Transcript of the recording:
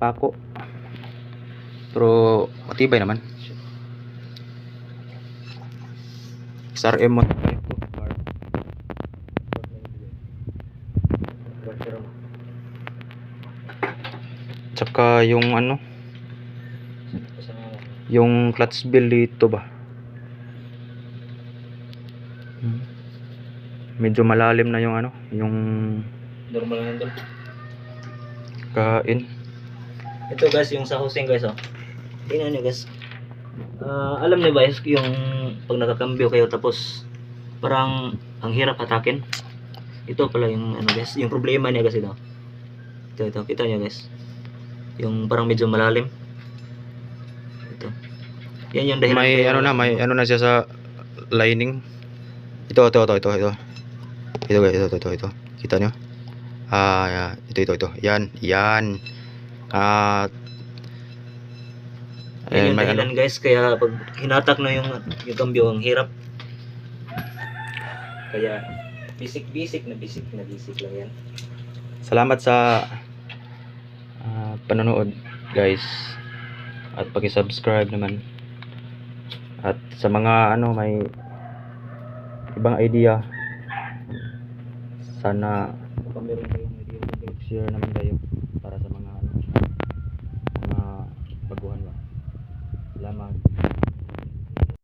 pako. Pero matibay naman. XRM mo. Tsaka yung ano, yung clutch bill dito ba, medyo malalim na yung ano, yung Normal na handle. kain. Ito guys, yung sa housing guys, oh. Tingnan nyo guys. Alam niyo ba yung pag nakakambyo kayo tapos parang ang hirap hatakin? Ito pala yung ano guys, yung problema niya guys ito. Ito, kita nyo guys. Yung parang medyo malalim. Ito. Yan yung dahilan. May ano na, may ano na siya sa lining. Ito. Ito guys, ito. Kita nyo? Ito. Yan. Yan Ayan, yung may dahilan ano. guys, kaya pag hinatak na yung kambyo, ang hirap. Kaya bisik lang yan. Salamat sa panonood guys, at paki-subscribe naman, at sa mga ano may ibang idea, sana Kung meron kayong idea, share naman kayo para sa mga ano, mga baguhan ba. Salamat.